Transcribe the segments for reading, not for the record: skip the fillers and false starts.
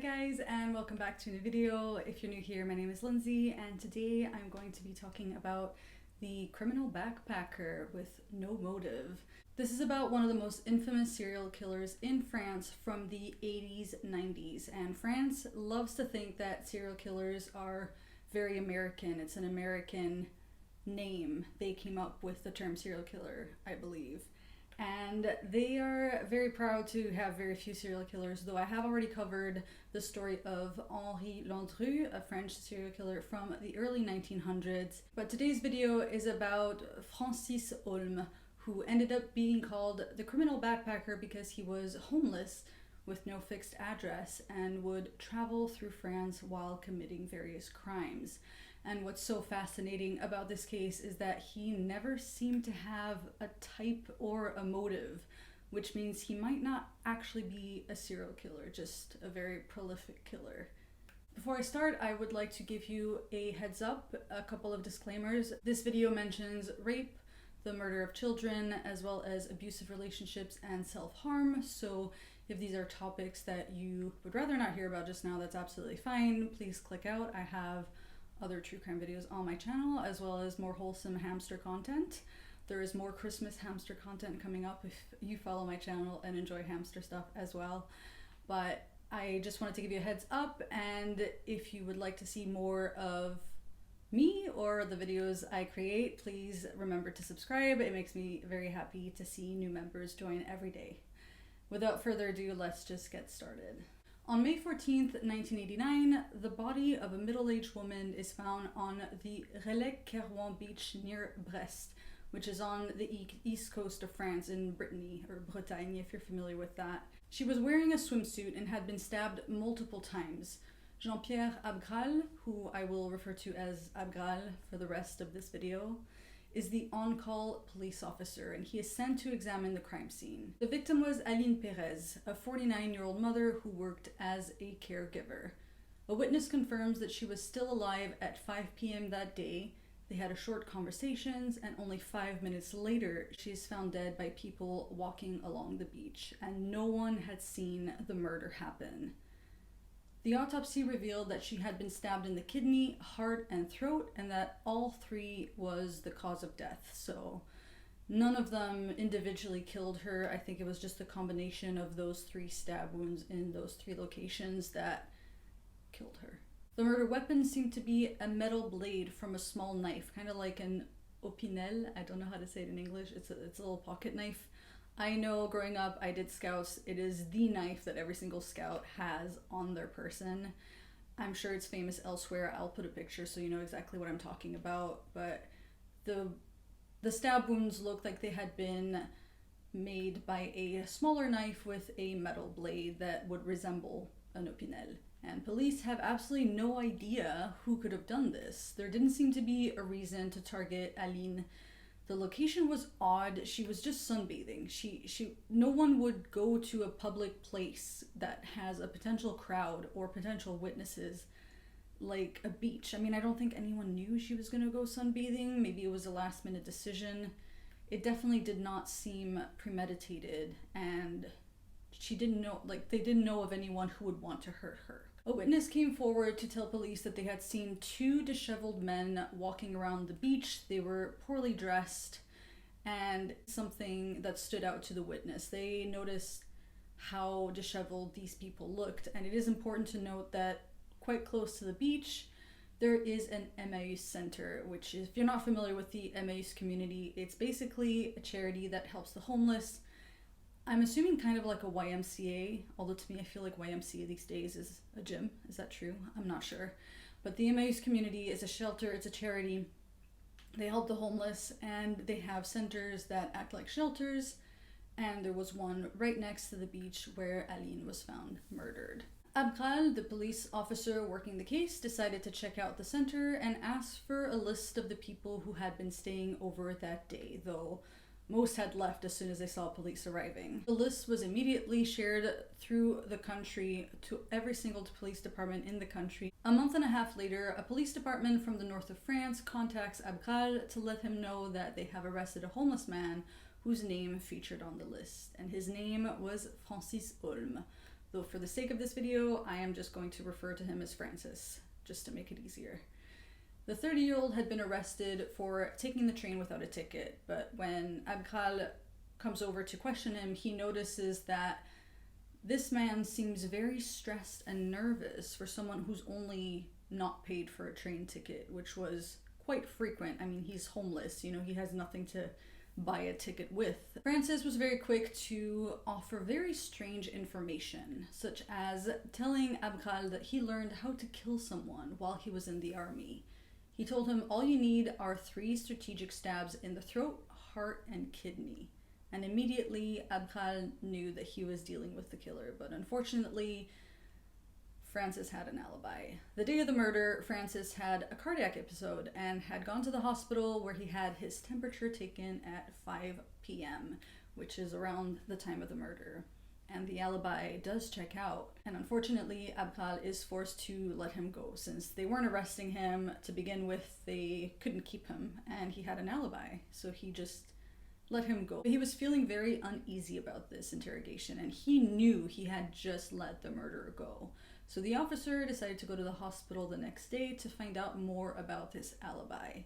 Hi guys, and welcome back to a new video. If you're new here, my name is Lindsay, and today I'm going to be talking about the criminal backpacker with no motive. This is about one of the most infamous serial killers in France from the 80s, 90s, and France loves to think that serial killers are very American. It's an American name. They came up with the term serial killer, I believe. And they are very proud to have very few serial killers, though I have already covered the story of Henri Landru, a French serial killer from the early 1900s. But today's video is about Francis Heaulme, who ended up being called the criminal backpacker because he was homeless with no fixed address and would travel through France while committing various crimes. And what's so fascinating about this case is that he never seemed to have a type or a motive, which means he might not actually be a serial killer, just a very prolific killer. Before I start, I would like to give you a heads up, a couple of disclaimers. This video mentions rape, the murder of children, as well as abusive relationships and self-harm. So if these are topics that you would rather not hear about just now, that's absolutely fine. Please click out. I have other true crime videos on my channel, as well as more wholesome hamster content. There is more Christmas hamster content coming up if you follow my channel and enjoy hamster stuff as well. But I just wanted to give you a heads up, and if you would like to see more of me or the videos I create, please remember to subscribe. It makes me very happy to see new members join every day. Without further ado, let's just get started. On May 14th, 1989, the body of a middle-aged woman is found on the Relais-Kerouan beach near Brest, which is on the east coast of France in Brittany, or Bretagne if you're familiar with that. She was wearing a swimsuit and had been stabbed multiple times. Jean-Pierre Abkhal, who I will refer to as Abkhal for the rest of this video, is the on-call police officer, and he is sent to examine the crime scene. The victim was Aline Perez, a 49-year-old mother who worked as a caregiver. A witness confirms that she was still alive at 5 p.m. that day. They had a short conversations, and only 5 minutes later, she is found dead by people walking along the beach, and no one had seen the murder happen. The autopsy revealed that she had been stabbed in the kidney, heart, and throat, and that all three was the cause of death. So none of them individually killed her. I think it was just the combination of those three stab wounds in those three locations that killed her. The murder weapon seemed to be a metal blade from a small knife, kind of like an opinel. I don't know how to say it in English. It's a little pocket knife. I know growing up I did scouts. It is the knife that every single scout has on their person. I'm sure it's famous elsewhere. I'll put a picture so you know exactly what I'm talking about. But the stab wounds looked like they had been made by a smaller knife with a metal blade that would resemble an opinel. And police have absolutely no idea who could have done this. There didn't seem to be a reason to target Aline. The location was odd. She was just sunbathing. No one would go to a public place that has a potential crowd or potential witnesses like a beach. I mean, I don't think anyone knew she was going to go sunbathing. Maybe it was a last minute decision. It definitely did not seem premeditated, and she didn't know, like, they didn't know of anyone who would want to hurt her. A witness came forward to tell police that they had seen two disheveled men walking around the beach. They were poorly dressed, and something that stood out to the witness. They noticed how disheveled these people looked, and it is important to note that quite close to the beach, there is an Emmaus Center, which is, if you're not familiar with the Emmaus community, it's basically a charity that helps the homeless. I'm assuming kind of like a YMCA, although to me I feel like YMCA these days is a gym. Is that true? I'm not sure. But the Emmaus community is a shelter, it's a charity. They help the homeless, and they have centers that act like shelters, and there was one right next to the beach where Aline was found murdered. Abkhal, the police officer working the case, decided to check out the center and asked for a list of the people who had been staying over that day, though most had left as soon as they saw police arriving. The list was immediately shared through the country to every single police department in the country. A month and a half later, a police department from the north of France contacts Abkhal to let him know that they have arrested a homeless man whose name featured on the list, and his name was Francis Heaulme. though for the sake of this video, I am just going to refer to him as Francis, just to make it easier. The 30-year-old had been arrested for taking the train without a ticket, but when Abkhal comes over to question him, he notices that this man seems very stressed and nervous for someone who's only not paid for a train ticket, which was quite frequent. I mean, he's homeless, you know, he has nothing to buy a ticket with. Francis was very quick to offer very strange information, such as telling Abkhal that he learned how to kill someone while he was in the army. He told him all you need are 3 strategic stabs in the throat, heart, and kidney. And immediately Abkhal knew that he was dealing with the killer, but unfortunately Francis had an alibi. The day of the murder, Francis had a cardiac episode and had gone to the hospital where he had his temperature taken at 5 p.m., which is around the time of the murder. And the alibi does check out. And unfortunately, Abkhal is forced to let him go. Since they weren't arresting him to begin with, they couldn't keep him, and he had an alibi, so he just let him go. He was feeling very uneasy about this interrogation, and he knew he had just let the murderer go. So the officer decided to go to the hospital the next day to find out more about this alibi.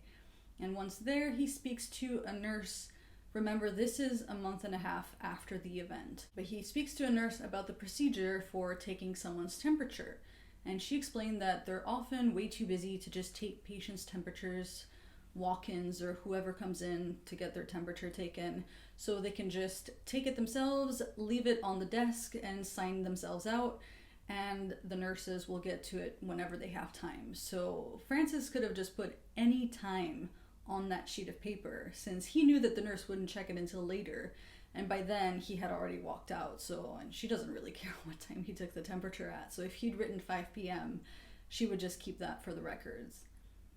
And once there, he speaks to a nurse. Remember, this is a month and a half after the event. But he speaks to a nurse about the procedure for taking someone's temperature. And she explained that they're often way too busy to just take patients' temperatures, walk-ins or whoever comes in to get their temperature taken, so they can just take it themselves, leave it on the desk, and sign themselves out, and the nurses will get to it whenever they have time. So Francis could have just put any time on that sheet of paper, since he knew that the nurse wouldn't check it until later, and by then he had already walked out, and she doesn't really care what time he took the temperature at, so if he'd written 5 p.m., she would just keep that for the records.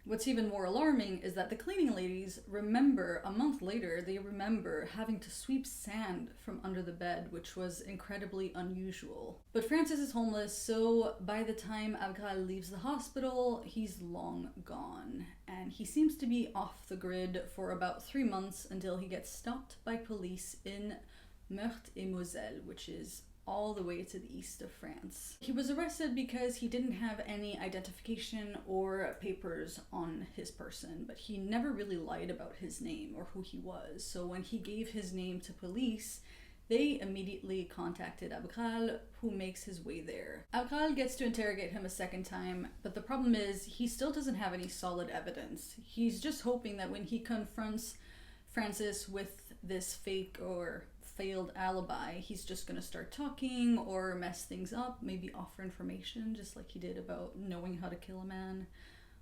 What's even more alarming is that the cleaning ladies remember, a month later, they remember having to sweep sand from under the bed, which was incredibly unusual. But Francis is homeless, so by the time Abkhal leaves the hospital, he's long gone. And he seems to be off the grid for about 3 months until he gets stopped by police in Meurthe-et-Moselle, which is all the way to the east of France. He was arrested because he didn't have any identification or papers on his person, but he never really lied about his name or who he was. So when he gave his name to police, they immediately contacted Abkhal, who makes his way there. Abkhal gets to interrogate him a second time, but the problem is he still doesn't have any solid evidence. He's just hoping that when he confronts Francis with this fake or failed alibi, he's just gonna start talking or mess things up, maybe offer information, just like he did about knowing how to kill a man.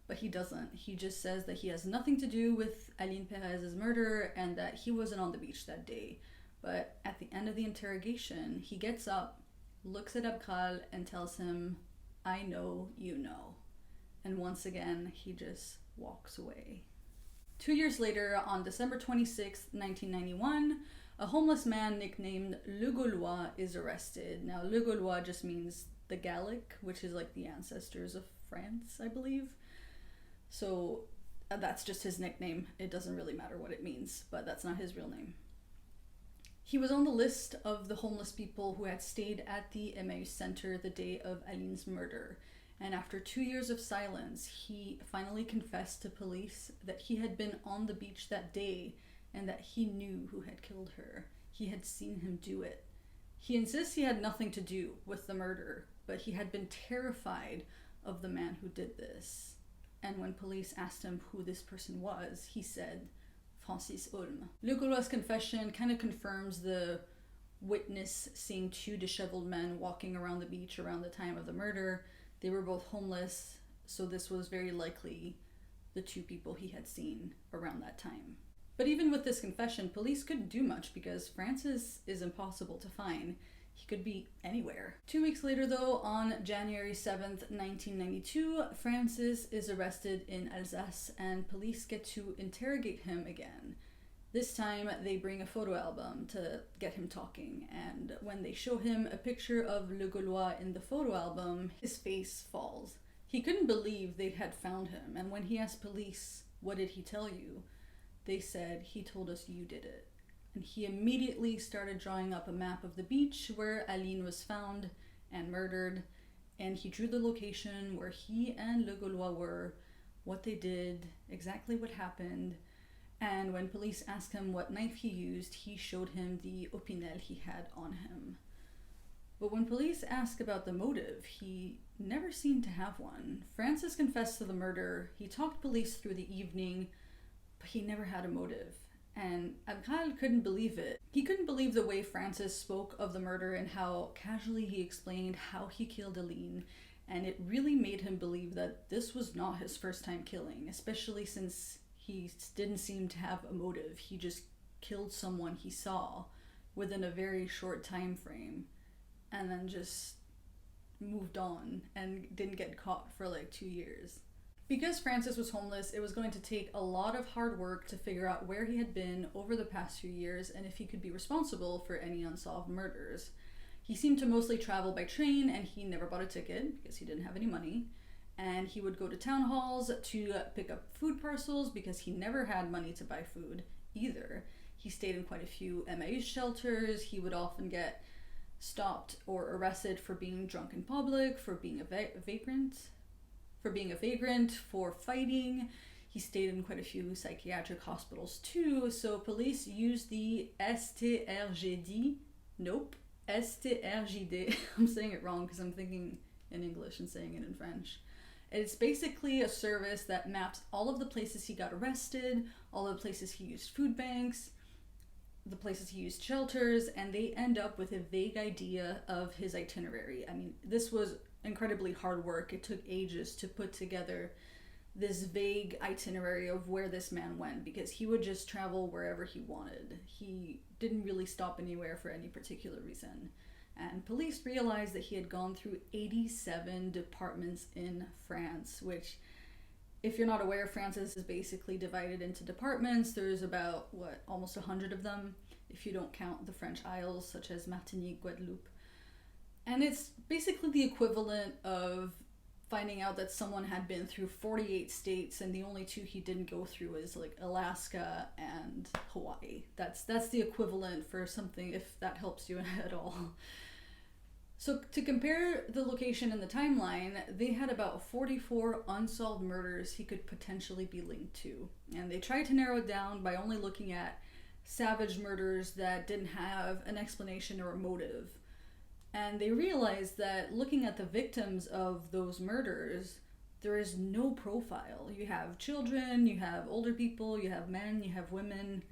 But he doesn't. He just says that he has nothing to do with Aline Perez's murder and that he wasn't on the beach that day. But at the end of the interrogation, he gets up, looks at Abkhal, and tells him, "I know you know." And once again, he just walks away. 2 years later, on December 26, 1991, a homeless man nicknamed Le Gaulois is arrested. Now, Le Gaulois just means the Gallic, which is like the ancestors of France, I believe. So that's just his nickname. It doesn't really matter what it means, but that's not his real name. He was on the list of the homeless people who had stayed at the Emmaus Center the day of Aline's murder. And after 2 years of silence, he finally confessed to police that he had been on the beach that day and that he knew who had killed her. He had seen him do it. He insists he had nothing to do with the murder, but he had been terrified of the man who did this. And when police asked him who this person was, he said, Francis Heaulme. Le Gaulois' confession kind of confirms the witness seeing 2 disheveled men walking around the beach around the time of the murder. They were both homeless, so this was very likely the 2 people he had seen around that time. But even with this confession, police couldn't do much because Francis is impossible to find. He could be anywhere. 2 weeks later though, on January 7th, 1992, Francis is arrested in Alsace and police get to interrogate him again. This time they bring a photo album to get him talking, and when they show him a picture of Le Gaulois in the photo album, his face falls. He couldn't believe they had found him, and when he asked police, "What did he tell you?" they said, "He told us you did it." And he immediately started drawing up a map of the beach where Aline was found and murdered. And he drew the location where he and Le Gaulois were, what they did, exactly what happened. And when police asked him what knife he used, he showed him the opinel he had on him. But when police asked about the motive, he never seemed to have one. Francis confessed to the murder, he talked police through the evening, but he never had a motive. And Abkhal couldn't believe it. He couldn't believe the way Francis spoke of the murder and how casually he explained how he killed Aline, and it really made him believe that this was not his first time killing, especially since he didn't seem to have a motive. He just killed someone he saw within a very short time frame and then just moved on and didn't get caught for like 2 years. Because Francis was homeless, it was going to take a lot of hard work to figure out where he had been over the past few years and if he could be responsible for any unsolved murders. He seemed to mostly travel by train, and he never bought a ticket because he didn't have any money. And he would go to town halls to pick up food parcels because he never had money to buy food either. He stayed in quite a few Emmaüs shelters. He would often get stopped or arrested for being drunk in public, for being a vagrant, for fighting. He stayed in quite a few psychiatric hospitals too, so police used the STRGD. Nope. STRGD. I'm saying it wrong because I'm thinking in English and saying it in French. It's basically a service that maps all of the places he got arrested, all of the places he used food banks, the places he used shelters, and they end up with a vague idea of his itinerary. I mean, this was incredibly hard work. It took ages to put together this vague itinerary of where this man went, because he would just travel wherever he wanted. He didn't really stop anywhere for any particular reason. And police realized that he had gone through 87 departments in France, which, if you're not aware, France is basically divided into departments. There's about, almost 100 of them, if you don't count the French Isles, such as Martinique, Guadeloupe. And it's basically the equivalent of finding out that someone had been through 48 states and the only two he didn't go through is like Alaska and Hawaii. That's the equivalent for something, if that helps you at all. So to compare the location and the timeline, they had about 44 unsolved murders he could potentially be linked to. And they tried to narrow it down by only looking at savage murders that didn't have an explanation or a motive. And they realized that looking at the victims of those murders, there is no profile. You have children, you have older people, you have men, you have women.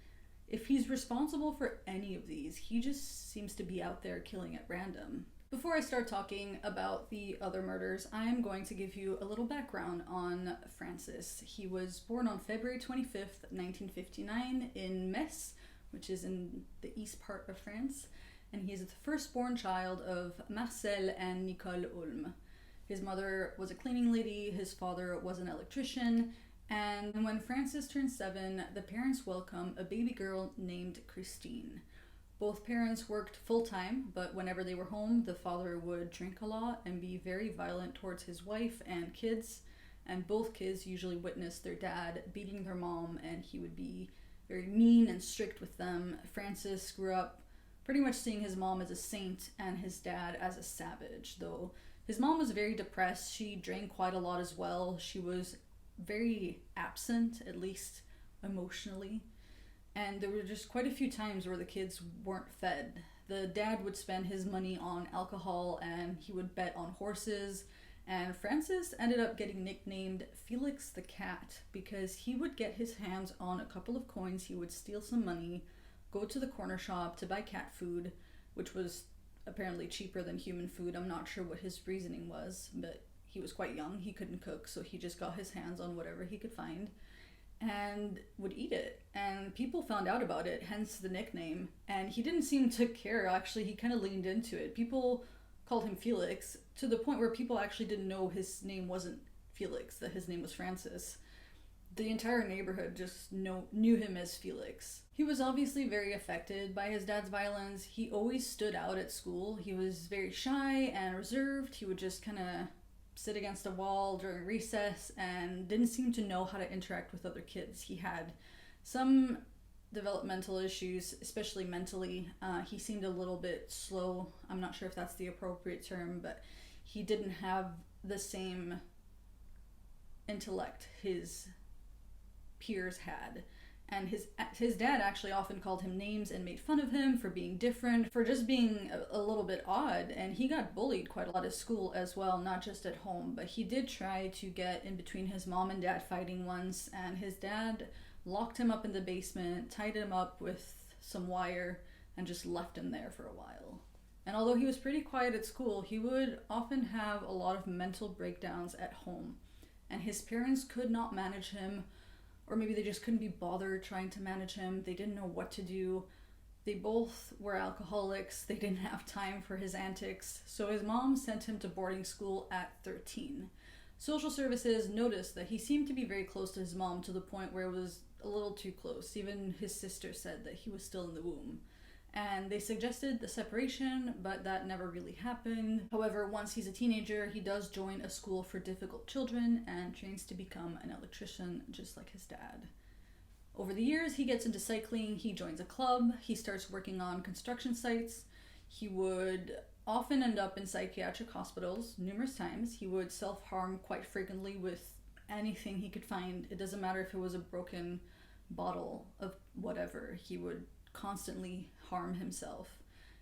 If he's responsible for any of these, he just seems to be out there killing at random. Before I start talking about the other murders, I'm going to give you a little background on Francis. He was born on February 25th, 1959 in Metz, which is in the east part of France. And he is the firstborn child of Marcel and Nicole Heaulme. His mother was a cleaning lady, his father was an electrician, and when Francis turned 7, the parents welcomed a baby girl named Christine. Both parents worked full-time, but whenever they were home, the father would drink a lot and be very violent towards his wife and kids, and both kids usually witnessed their dad beating their mom, and he would be very mean and strict with them. Francis grew up pretty much seeing his mom as a saint and his dad as a savage, though his mom was very depressed. She drank quite a lot as well. She was very absent, at least emotionally. And there were just quite a few times where the kids weren't fed. The dad would spend his money on alcohol and he would bet on horses. And Francis ended up getting nicknamed Felix the Cat because he would get his hands on a couple of coins. He would steal some money, go to the corner shop to buy cat food, which was apparently cheaper than human food. I'm not sure what his reasoning was, but he was quite young. He couldn't cook, so he just got his hands on whatever he could find and would eat it. And people found out about it, hence the nickname. And he didn't seem to care. Actually, he kind of leaned into it. People called him Felix to the point where people actually didn't know his name wasn't Felix, that his name was Francis. The entire neighborhood just knew him as Felix. He was obviously very affected by his dad's violence. He always stood out at school. He was very shy and reserved. He would just kind of sit against a wall during recess and didn't seem to know how to interact with other kids. He had some developmental issues, especially mentally. He seemed a little bit slow. I'm not sure if that's the appropriate term, but he didn't have the same intellect his peers had. And his dad actually often called him names and made fun of him for being different, for just being a little bit odd. And he got bullied quite a lot at school as well, not just at home. But he did try to get in between his mom and dad fighting once, and his dad locked him up in the basement, tied him up with some wire, and just left him there for a while. And although he was pretty quiet at school, he would often have a lot of mental breakdowns at home. And his parents could not manage him, or maybe they just couldn't be bothered trying to manage him. They didn't know what to do. They both were alcoholics. They didn't have time for his antics. So his mom sent him to boarding school at 13. Social services noticed that he seemed to be very close to his mom, to the point where it was a little too close. Even his sister said that he was still in the womb. And they suggested the separation, but that never really happened. However, once he's a teenager, he does join a school for difficult children and trains to become an electrician, just like his dad. Over the years, he gets into cycling, he joins a club, he starts working on construction sites. He would often end up in psychiatric hospitals numerous times. He would self-harm quite frequently with anything he could find. It doesn't matter if it was a broken bottle of whatever, he would constantly harm himself.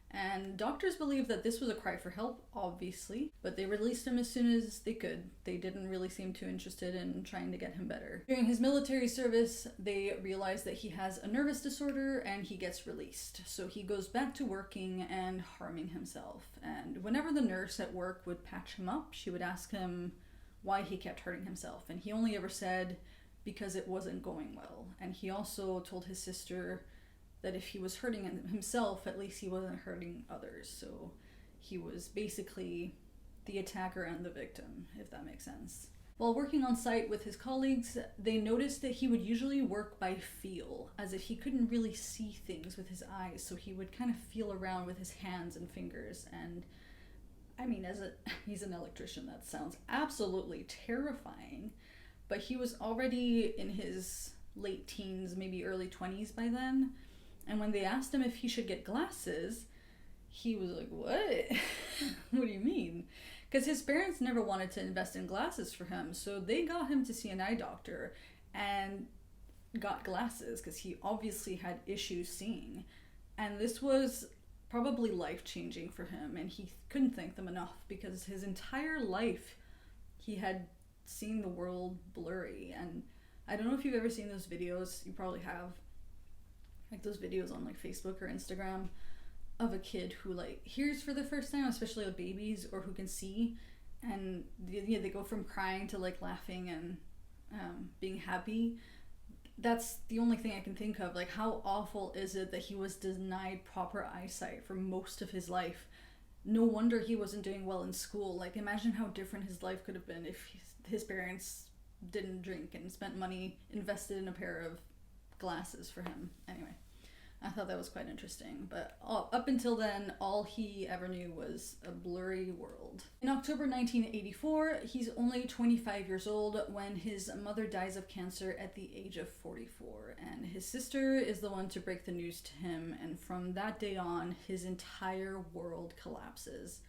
And doctors believe that this was a cry for help, obviously, but they released him as soon as they could. They didn't really seem too interested in trying to get him better. During his military service, they realize that he has a nervous disorder and he gets released. So he goes back to working and harming himself. And whenever the nurse at work would patch him up, she would ask him why he kept hurting himself. And he only ever said, because it wasn't going well. And he also told his sister that if he was hurting himself, at least he wasn't hurting others. So he was basically the attacker and the victim, if that makes sense. While working on site with his colleagues, they noticed that he would usually work by feel, as if he couldn't really see things with his eyes, so he would kind of feel around with his hands and fingers. And I mean, he's an electrician, that sounds absolutely terrifying, but he was already in his late teens, maybe early 20s by then. And when they asked him if he should get glasses, he was like, what? What do you mean? Because his parents never wanted to invest in glasses for him, so they got him to see an eye doctor and got glasses because he obviously had issues seeing. And this was probably life-changing for him, and he couldn't thank them enough, because his entire life he had seen the world blurry. And I don't know if you've ever seen those videos, you probably have, like those videos on like Facebook or Instagram of a kid who like hears for the first time, especially with babies, or who can see, and they go from crying to like laughing and being happy. That's the only thing I can think of. Like, how awful is it that he was denied proper eyesight for most of his life? No wonder he wasn't doing well in school. Like, imagine how different his life could have been if his parents didn't drink and spent money invested in a pair of glasses for him. Anyway, I thought that was quite interesting, but up until then, all he ever knew was a blurry world. In October 1984, he's only 25 years old when his mother dies of cancer at the age of 44, and his sister is the one to break the news to him, and from that day on, his entire world collapses.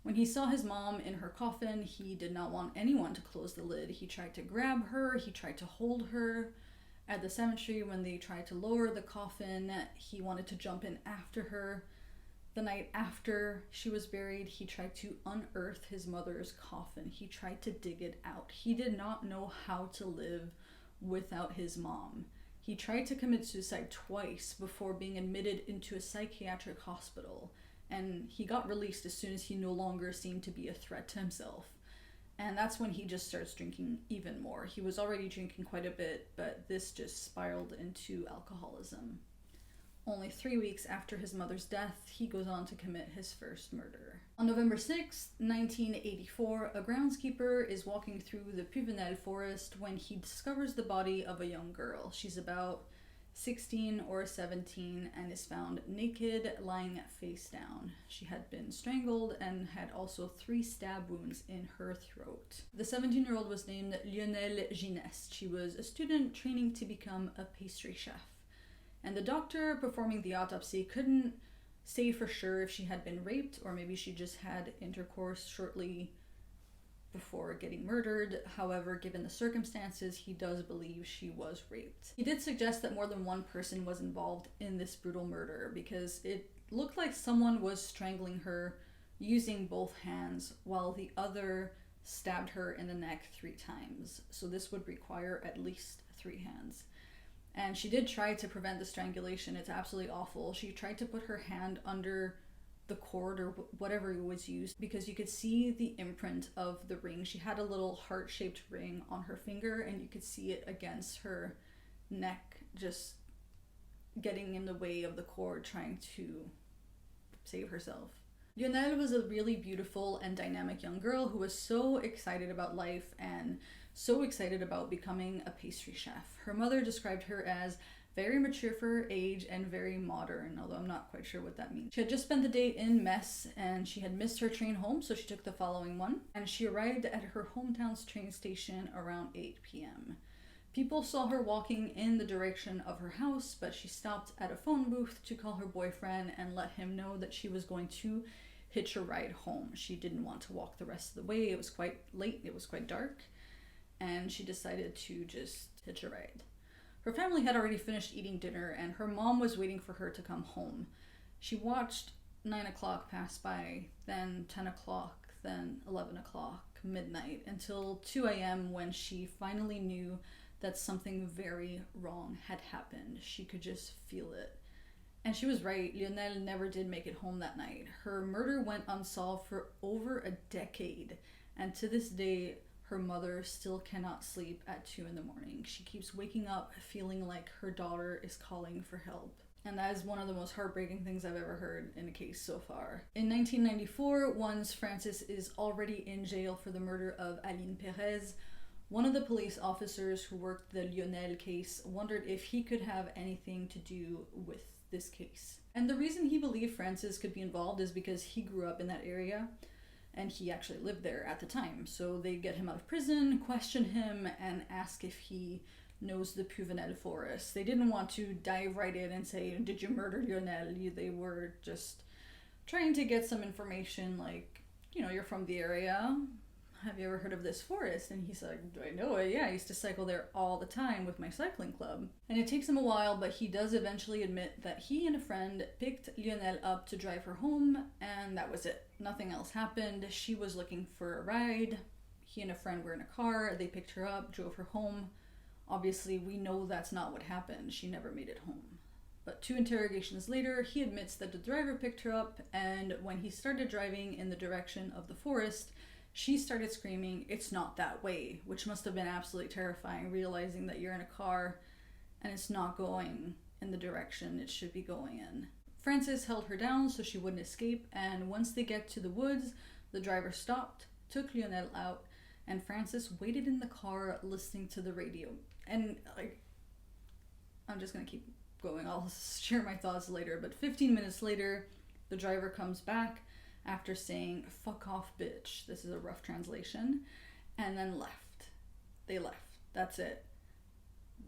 When he saw his mom in her coffin, he did not want anyone to close the lid. He tried to grab her, he tried to hold her. At the cemetery, when they tried to lower the coffin, he wanted to jump in after her. The night after she was buried, he tried to unearth his mother's coffin. He tried to dig it out. He did not know how to live without his mom. He tried to commit suicide twice before being admitted into a psychiatric hospital, and he got released as soon as he no longer seemed to be a threat to himself. And that's when he just starts drinking even more. He was already drinking quite a bit, but this just spiraled into alcoholism. Only 3 weeks after his mother's death, he goes on to commit his first murder. On November 6, 1984, a groundskeeper is walking through the Puvenel forest when he discovers the body of a young girl. She's about 16 or 17 and is found naked, lying face down. She had been strangled and had also 3 stab wounds in her throat. The 17-year-old was named Lionel Gineste. She was a student training to become a pastry chef. And the doctor performing the autopsy couldn't say for sure if she had been raped or maybe she just had intercourse shortly before getting murdered. However, given the circumstances, he does believe she was raped. He did suggest that more than one person was involved in this brutal murder because it looked like someone was strangling her using both hands while the other stabbed her in the neck 3 times. So this would require at least 3 hands. And she did try to prevent the strangulation. It's absolutely awful. She tried to put her hand under the cord or whatever was used because you could see the imprint of the ring. She had a little heart-shaped ring on her finger and you could see it against her neck, just getting in the way of the cord, trying to save herself. Lionelle was a really beautiful and dynamic young girl who was so excited about life and so excited about becoming a pastry chef. Her mother described her as very mature for her age and very modern, although I'm not quite sure what that means. She had just spent the day in Metz and she had missed her train home, so she took the following one. And she arrived at her hometown's train station around 8 p.m. People saw her walking in the direction of her house, but she stopped at a phone booth to call her boyfriend and let him know that she was going to hitch a ride home. She didn't want to walk the rest of the way. It was quite late, it was quite dark, and she decided to just hitch a ride. Her family had already finished eating dinner and her mom was waiting for her to come home. She watched 9 o'clock pass by, then 10 o'clock, then 11 o'clock, midnight, until 2 a.m. when she finally knew that something very wrong had happened. She could just feel it. And she was right, Lionelle never did make it home that night. Her murder went unsolved for over a decade, and to this day, her mother still cannot sleep at 2 in the morning. She keeps waking up feeling like her daughter is calling for help. And that is one of the most heartbreaking things I've ever heard in a case so far. In 1994, once Francis is already in jail for the murder of Aline Perez, one of the police officers who worked the Lionelle case wondered if he could have anything to do with this case. And the reason he believed Francis could be involved is because he grew up in that area and he actually lived there at the time. So they get him out of prison, question him, and ask if he knows the Puvenelle forest. They didn't want to dive right in and say, did you murder Lionelle? They were just trying to get some information like, you're from the area. Have you ever heard of this forest? And he's like, do I know it? Yeah, I used to cycle there all the time with my cycling club. And it takes him a while, but he does eventually admit that he and a friend picked Lionelle up to drive her home, and that was it. Nothing else happened. She was looking for a ride. He and a friend were in a car. They picked her up, drove her home. Obviously, we know that's not what happened. She never made it home. But 2 interrogations later, he admits that the driver picked her up, and when he started driving in the direction of the forest, she started screaming, "It's not that way," which must have been absolutely terrifying, realizing that you're in a car and it's not going in the direction it should be going in. Francis held her down so she wouldn't escape, and once they get to the woods, the driver stopped, took Lionelle out, and Francis waited in the car listening to the radio. And I'm just gonna keep going, I'll share my thoughts later, but 15 minutes later, the driver comes back after saying, "Fuck off, bitch." This is a rough translation. And then left. They left. That's it.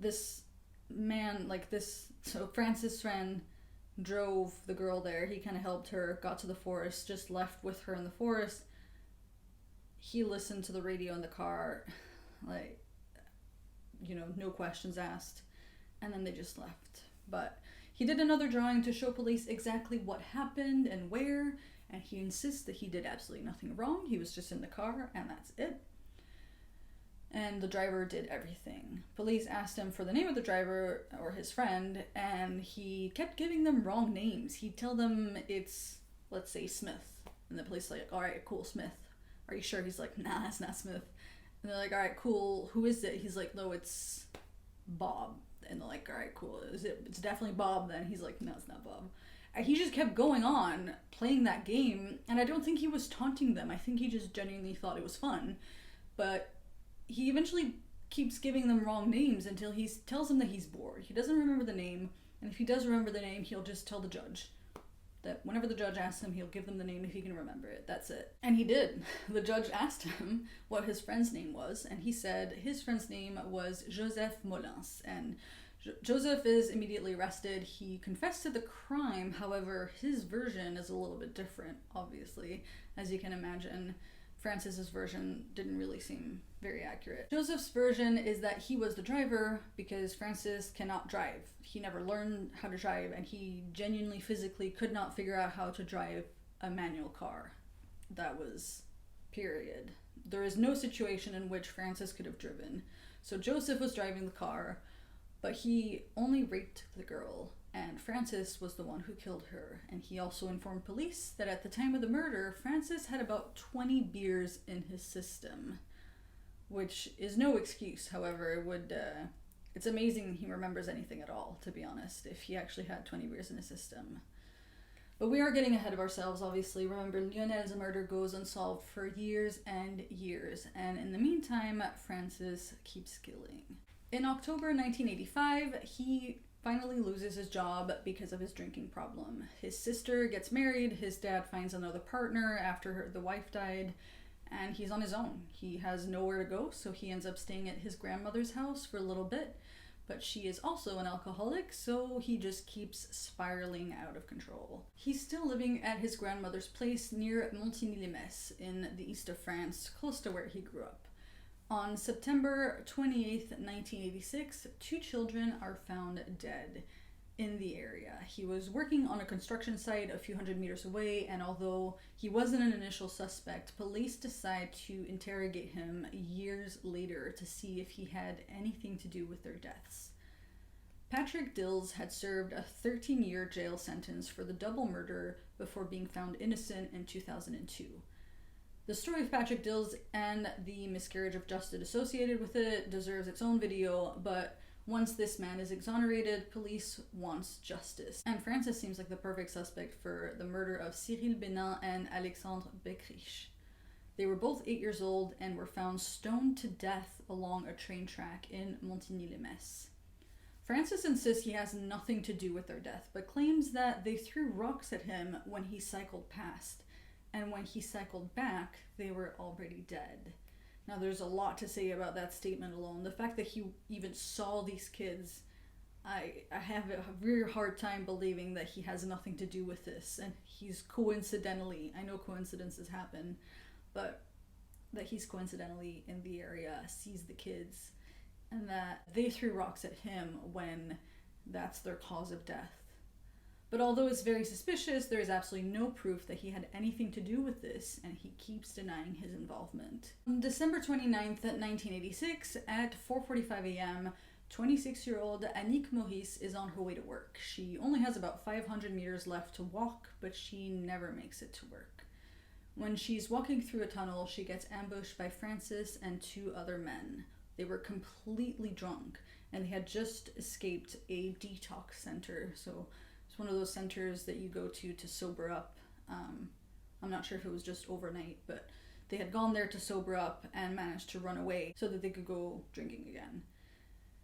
This man, so Francis' friend drove the girl there. He kind of helped her, got to the forest, just left with her in the forest. He listened to the radio in the car, no questions asked. And then they just left. But he did another drawing to show police exactly what happened and where, and he insists that he did absolutely nothing wrong. He was just in the car, and that's it. And the driver did everything. Police asked him for the name of the driver or his friend, and he kept giving them wrong names. He'd tell them it's, let's say, Smith. And the police are like, "All right, cool, Smith. Are you sure?" He's like, "Nah, it's not Smith." And they're like, "All right, cool. Who is it?" He's like, "No, it's Bob." And they're like, "All right, cool. It's definitely Bob then." He's like, "No, it's not Bob." And he just kept going on playing that game, and I don't think he was taunting them. I think he just genuinely thought it was fun. But he eventually keeps giving them wrong names until he tells them that he's bored. He doesn't remember the name, and if he does remember the name, he'll just tell the judge that whenever the judge asks him, he'll give them the name if he can remember it. That's it. And he did. The judge asked him what his friend's name was, and he said his friend's name was Joseph Molins. And Joseph is immediately arrested. He confessed to the crime, however, his version is a little bit different, obviously. As you can imagine, Francis's version didn't really seem very accurate. Joseph's version is that he was the driver because Francis cannot drive. He never learned how to drive, and he genuinely physically could not figure out how to drive a manual car. That was period. There is no situation in which Francis could have driven. So Joseph was driving the car, but he only raped the girl, and Francis was the one who killed her. And he also informed police that at the time of the murder, Francis had about 20 beers in his system, which is no excuse. However, it's amazing he remembers anything at all, to be honest, if he actually had 20 beers in his system. But we are getting ahead of ourselves, obviously. Remember, Lionel's murder goes unsolved for years and years, and in the meantime, Francis keeps killing. In October 1985, he finally loses his job because of his drinking problem. His sister gets married, his dad finds another partner after the wife died, and he's on his own. He has nowhere to go, so he ends up staying at his grandmother's house for a little bit. But she is also an alcoholic, so he just keeps spiraling out of control. He's still living at his grandmother's place near Montigny-les-Metz in the east of France, close to where he grew up. On September 28th, 1986, 2 children are found dead in the area. He was working on a construction site a few hundred meters away, and although he wasn't an initial suspect, police decide to interrogate him years later to see if he had anything to do with their deaths. Patrick Dills had served a 13-year jail sentence for the double murder before being found innocent in 2002. The story of Patrick Dills and the miscarriage of justice associated with it deserves its own video, but once this man is exonerated, police wants justice. And Francis seems like the perfect suspect for the murder of Cyril Bénin and Alexandre Beckrich. They were both 8 years old and were found stoned to death along a train track in Montigny-les-Metz. Francis insists he has nothing to do with their death, but claims that they threw rocks at him when he cycled past, and when he cycled back, they were already dead. Now, there's a lot to say about that statement alone. The fact that he even saw these kids, I have a really hard time believing that he has nothing to do with this. And he's coincidentally, I know coincidences happen, but that he's coincidentally in the area, sees the kids, and that they threw rocks at him when that's their cause of death. But although it's very suspicious, there is absolutely no proof that he had anything to do with this, and he keeps denying his involvement. On December 29th, 1986, at 4:45 a.m., 26-year-old Annick Maurice is on her way to work. She only has about 500 meters left to walk, but she never makes it to work. When she's walking through a tunnel, she gets ambushed by Francis and 2 other men. They were completely drunk, and they had just escaped a detox center, so it's one of those centers that you go to sober up. I'm not sure if it was just overnight, but they had gone there to sober up and managed to run away so that they could go drinking again.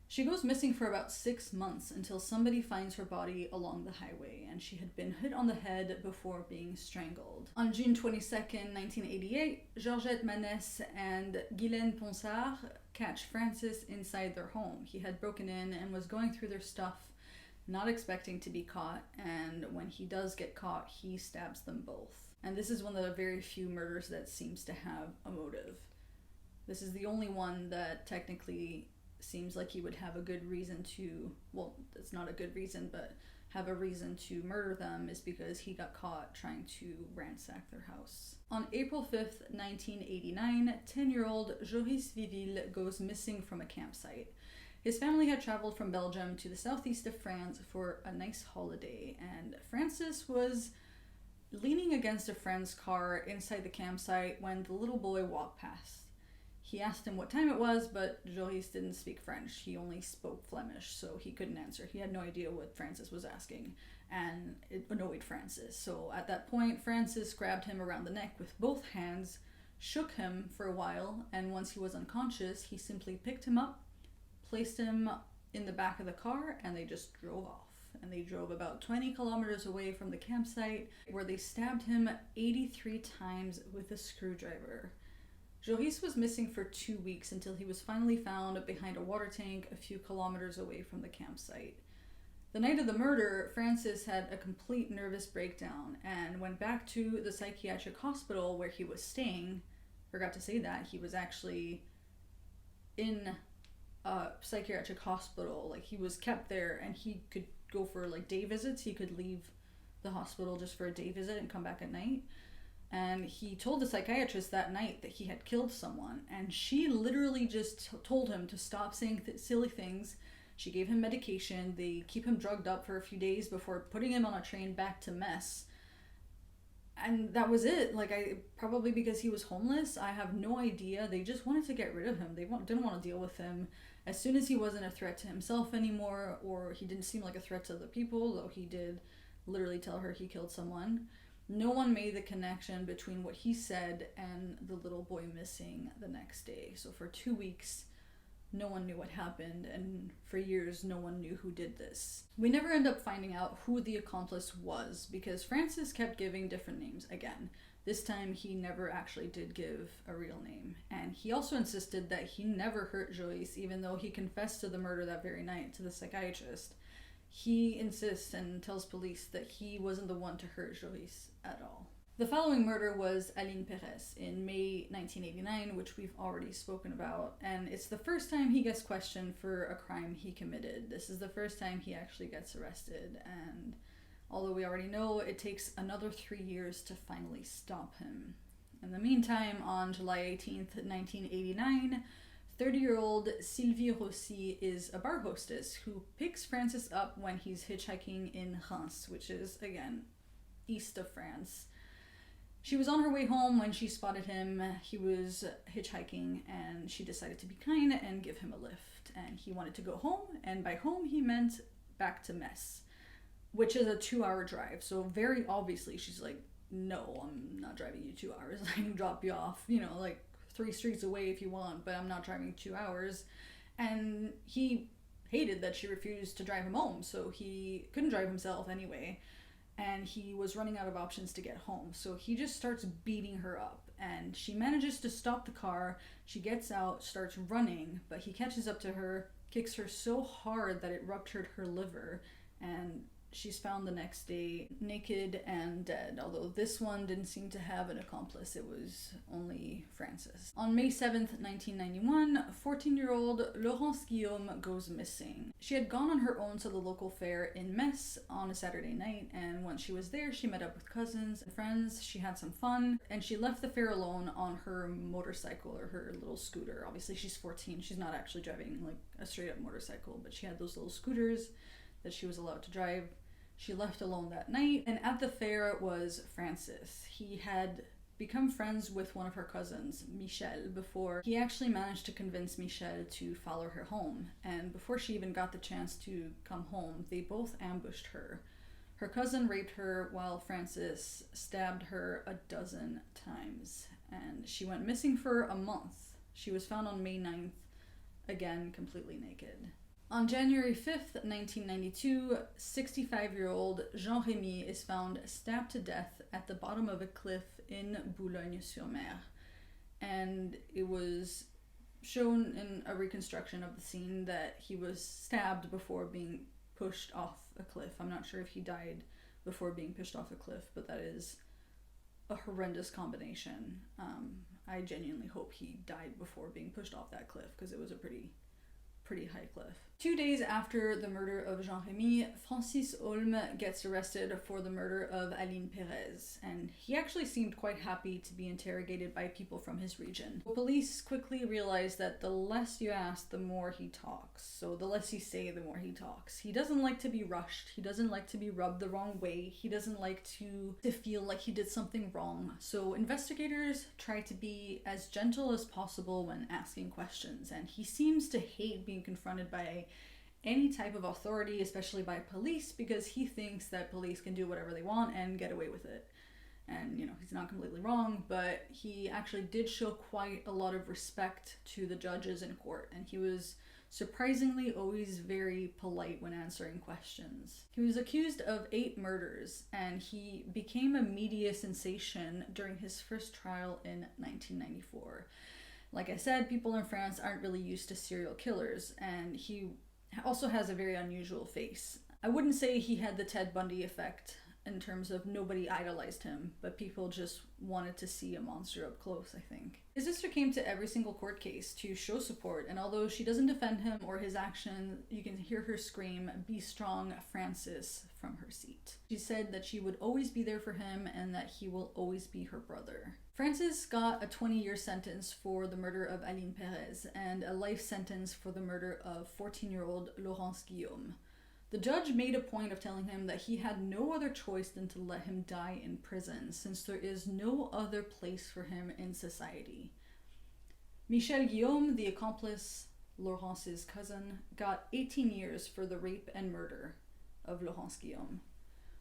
She goes missing for about 6 months until somebody finds her body along the highway, and she had been hit on the head before being strangled. On June 22nd, 1988, Georgette Manès and Guylaine Ponsard catch Francis inside their home. He had broken in and was going through their stuff, not expecting to be caught, and when he does get caught, he stabs them both. And this is one of the very few murders that seems to have a motive. This is the only one that technically seems like he would have a good reason to, well, it's not a good reason, but have a reason to murder them, is because he got caught trying to ransack their house. On April 5th, 1989, 10-year-old Joris Vidil goes missing from a campsite. His family had traveled from Belgium to the southeast of France for a nice holiday, and Francis was leaning against a friend's car inside the campsite when the little boy walked past. He asked him what time it was, but Joris didn't speak French. He only spoke Flemish, so he couldn't answer. He had no idea what Francis was asking, and it annoyed Francis. So at that point, Francis grabbed him around the neck with both hands, shook him for a while, and once he was unconscious, he simply picked him up, placed him in the back of the car, and they just drove off. And they drove about 20 kilometers away from the campsite, where they stabbed him 83 times with a screwdriver. Joris was missing for 2 weeks until he was finally found behind a water tank a few kilometers away from the campsite. The night of the murder, Francis had a complete nervous breakdown and went back to the psychiatric hospital where he was staying. Forgot to say that he was actually in a psychiatric hospital. Like, he was kept there and he could go for like day visits. He could leave the hospital just for a day visit and come back at night. And he told the psychiatrist that night that he had killed someone, and she literally just told him to stop saying silly things. She gave him medication. They keep him drugged up for a few days before putting him on a train back to Metz. And that was it. Like, probably because he was homeless, I have no idea. They just wanted to get rid of him. They didn't want to deal with him. As soon as he wasn't a threat to himself anymore, or he didn't seem like a threat to other people, though he did literally tell her he killed someone, no one made the connection between what he said and the little boy missing the next day. So for 2 weeks, no one knew what happened, and for years, no one knew who did this. We never end up finding out who the accomplice was, because Francis kept giving different names again. This time, he never actually did give a real name. And he also insisted that he never hurt Joris, even though he confessed to the murder that very night to the psychiatrist. He insists and tells police that he wasn't the one to hurt Joris at all. The following murder was Aline Perez in May 1989, which we've already spoken about, and it's the first time he gets questioned for a crime he committed. This is the first time he actually gets arrested, and although we already know, it takes another 3 years to finally stop him. In the meantime, on July 18th, 1989, 30-year-old Sylvie Rossi is a bar hostess who picks Francis up when he's hitchhiking in Reims, which is, again, east of France. She was on her way home when she spotted him. He was hitchhiking, and she decided to be kind and give him a lift. And he wanted to go home, and by home he meant back to Metz, which is a 2-hour drive. So very obviously she's like, no, I'm not driving you 2 hours. I can drop you off, like 3 streets away if you want, but I'm not driving 2 hours. And he hated that she refused to drive him home, so he couldn't drive himself anyway. And he was running out of options to get home. So he just starts beating her up, and she manages to stop the car. She gets out, starts running, but he catches up to her, kicks her so hard that it ruptured her liver, and she's found the next day naked and dead, although this one didn't seem to have an accomplice. It was only Francis. On May 7th, 1991, 14-year-old Laurence Guillaume goes missing. She had gone on her own to the local fair in Metz on a Saturday night, and once she was there, she met up with cousins and friends. She had some fun, and she left the fair alone on her motorcycle, or her little scooter. Obviously, she's 14. She's not actually driving like a straight-up motorcycle, but she had those little scooters that she was allowed to drive. She left alone that night, and at the fair was Francis. He had become friends with one of her cousins, Michelle, before he actually managed to convince Michelle to follow her home. And before she even got the chance to come home, they both ambushed her. Her cousin raped her while Francis stabbed her 12 times, and she went missing for a month. She was found on May 9th, again completely naked. On January 5th, 1992, 65-year-old Jean-Remy is found stabbed to death at the bottom of a cliff in Boulogne-sur-Mer. And it was shown in a reconstruction of the scene that he was stabbed before being pushed off a cliff. I'm not sure if he died before being pushed off a cliff, but that is a horrendous combination. I genuinely hope he died before being pushed off that cliff, because it was a pretty high cliff. 2 days after the murder of Jean-Remy, Francis Heaulme gets arrested for the murder of Aline Perez, and he actually seemed quite happy to be interrogated by people from his region. Police quickly realize that the less you ask, the more he talks. So the less you say, the more he talks. He doesn't like to be rushed. He doesn't like to be rubbed the wrong way. He doesn't like to feel like he did something wrong. So investigators try to be as gentle as possible when asking questions, and he seems to hate being confronted by any type of authority, especially by police, because he thinks that police can do whatever they want and get away with it. And, he's not completely wrong, but he actually did show quite a lot of respect to the judges in court, and he was surprisingly always very polite when answering questions. He was accused of 8 murders, and he became a media sensation during his first trial in 1994. Like I said, people in France aren't really used to serial killers, and he also has a very unusual face. I wouldn't say he had the Ted Bundy effect in terms of nobody idolized him, but people just wanted to see a monster up close, I think. His sister came to every single court case to show support, and although she doesn't defend him or his action, you can hear her scream, "Be strong, Francis," from her seat. She said that she would always be there for him and that he will always be her brother. Francis got a 20-year sentence for the murder of Aline Perez and a life sentence for the murder of 14-year-old Laurence Guillaume. The judge made a point of telling him that he had no other choice than to let him die in prison, since there is no other place for him in society. Michel Guillaume, the accomplice, Laurence's cousin, got 18 years for the rape and murder of Laurence Guillaume.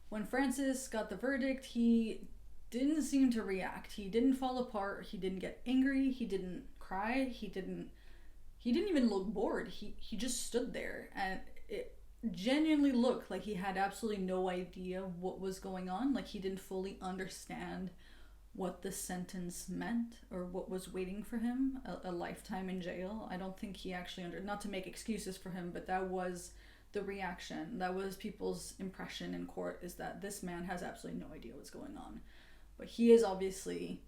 When Francis got the verdict, he didn't seem to react. He didn't fall apart, he didn't get angry, he didn't cry, he didn't even look bored. He just stood there, and it genuinely looked like he had absolutely no idea what was going on, like he didn't fully understand what the sentence meant or what was waiting for him, a lifetime in jail. I don't think he actually not to make excuses for him, but that was the reaction. That was people's impression in court, is that this man has absolutely no idea what's going on. But he is obviously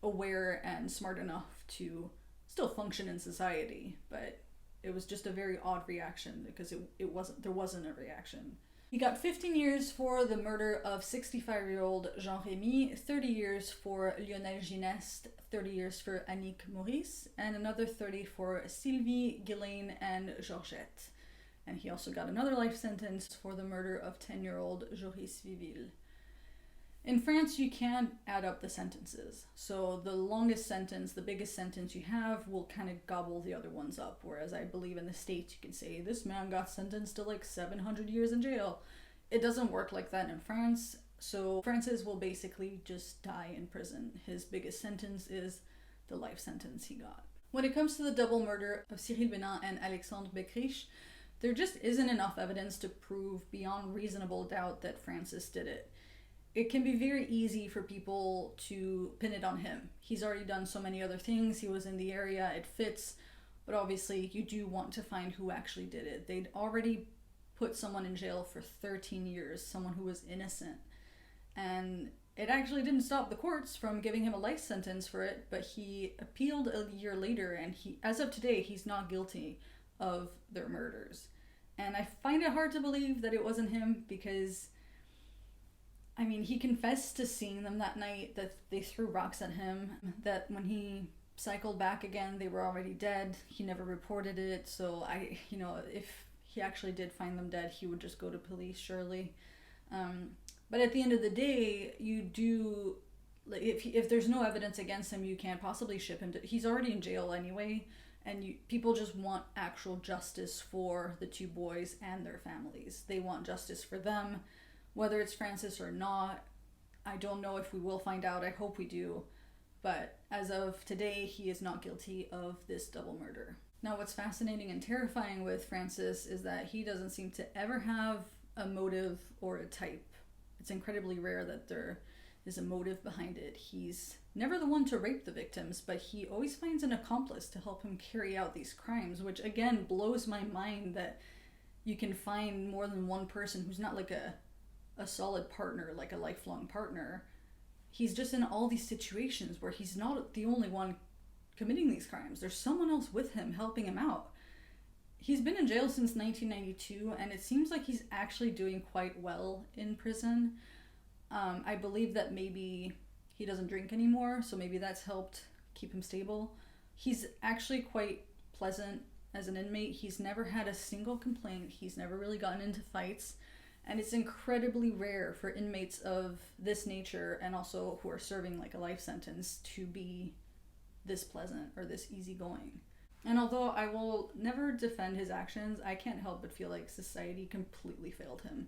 aware and smart enough to still function in society, but it was just a very odd reaction because there wasn't a reaction. He got 15 years for the murder of 65-year-old Jean-Remy, 30 years for Lionel Gineste, 30 years for Annick Maurice, and another 30 for Sylvie, Ghislaine, and Georgette. And he also got another life sentence for the murder of 10-year-old Joris Vidil. In France, you can't add up the sentences. So the longest sentence, the biggest sentence you have will kind of gobble the other ones up. Whereas I believe in the States, you can say, this man got sentenced to like 700 years in jail. It doesn't work like that in France. So Francis will basically just die in prison. His biggest sentence is the life sentence he got. When it comes to the double murder of Cyril Benin and Alexandre Beckrich, there just isn't enough evidence to prove beyond reasonable doubt that Francis did it. It can be very easy for people to pin it on him. He's already done so many other things. He was in the area, it fits. But obviously, you do want to find who actually did it. They'd already put someone in jail for 13 years, someone who was innocent. And it actually didn't stop the courts from giving him a life sentence for it, but he appealed a year later, and as of today, he's not guilty of their murders. And I find it hard to believe that it wasn't him because, I mean, he confessed to seeing them that night, that they threw rocks at him, that when he cycled back again, they were already dead. He never reported it, so if he actually did find them dead, he would just go to police, surely. But at the end of the day, you do, like, if there's no evidence against him, you can't possibly ship him to, he's already in jail anyway, and people just want actual justice for the 2 boys and their families. They want justice for them. Whether it's Francis or not, I don't know if we will find out. I hope we do. But as of today, he is not guilty of this double murder. Now, what's fascinating and terrifying with Francis is that he doesn't seem to ever have a motive or a type. It's incredibly rare that there is a motive behind it. He's never the one to rape the victims, but he always finds an accomplice to help him carry out these crimes, which again blows my mind that you can find more than one person who's not like a solid partner, like a lifelong partner. He's just in all these situations where he's not the only one committing these crimes. There's someone else with him helping him out. He's been in jail since 1992, and it seems like he's actually doing quite well in prison. I believe that maybe he doesn't drink anymore, so maybe that's helped keep him stable. He's actually quite pleasant as an inmate. He's never had a single complaint. He's never really gotten into fights. And it's incredibly rare for inmates of this nature, and also who are serving like a life sentence, to be this pleasant or this easygoing. And although I will never defend his actions, I can't help but feel like society completely failed him.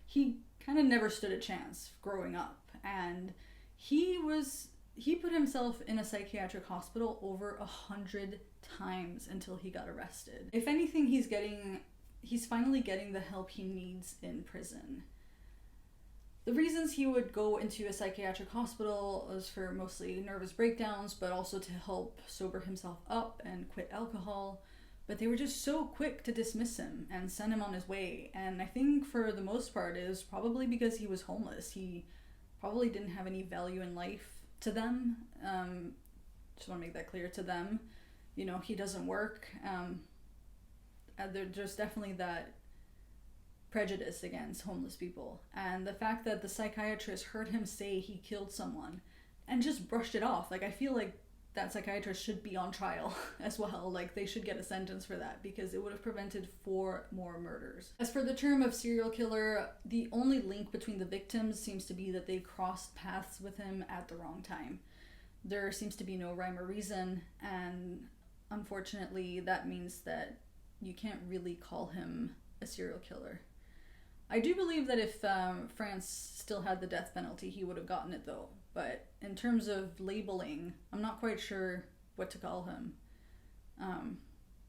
He kind of never stood a chance growing up, and he put himself in a psychiatric hospital over 100 times until he got arrested. If anything, he's finally getting the help he needs in prison. The reasons he would go into a psychiatric hospital was for mostly nervous breakdowns, but also to help sober himself up and quit alcohol. But they were just so quick to dismiss him and send him on his way. And I think for the most part it was probably because he was homeless. He probably didn't have any value in life to them. Just want to make that clear to them. You know, he doesn't work. There's definitely that prejudice against homeless people. And the fact that the psychiatrist heard him say he killed someone and just brushed it off. Like, I feel like that psychiatrist should be on trial as well. Like, they should get a sentence for that because it would have prevented 4 more murders. As for the term of serial killer, the only link between the victims seems to be that they crossed paths with him at the wrong time. There seems to be no rhyme or reason, and unfortunately that means that you can't really call him a serial killer. I do believe that if France still had the death penalty, he would have gotten it though. But in terms of labeling, I'm not quite sure what to call him.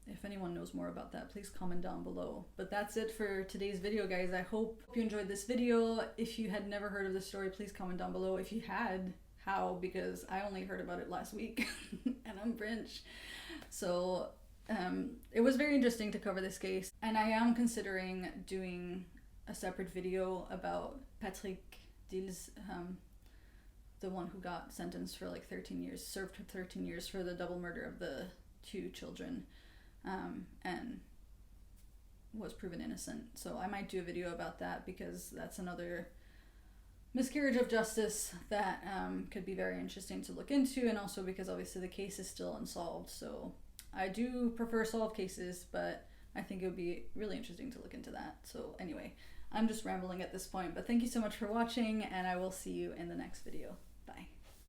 If anyone knows more about that, please comment down below. But that's it for today's video, guys. I hope you enjoyed this video. If you had never heard of this story, please comment down below. If you had, how? Because I only heard about it last week and I'm French. So it was very interesting to cover this case. And I am considering doing a separate video about Patrick Dills, the one who got sentenced for like 13 years, served 13 years for the double murder of the 2 children, and was proven innocent. So I might do a video about that because that's another miscarriage of justice that could be very interesting to look into, and also because obviously the case is still unsolved. So I do prefer solved cases, but I think it would be really interesting to look into that. So anyway, I'm just rambling at this point, but thank you so much for watching, and I will see you in the next video. Bye.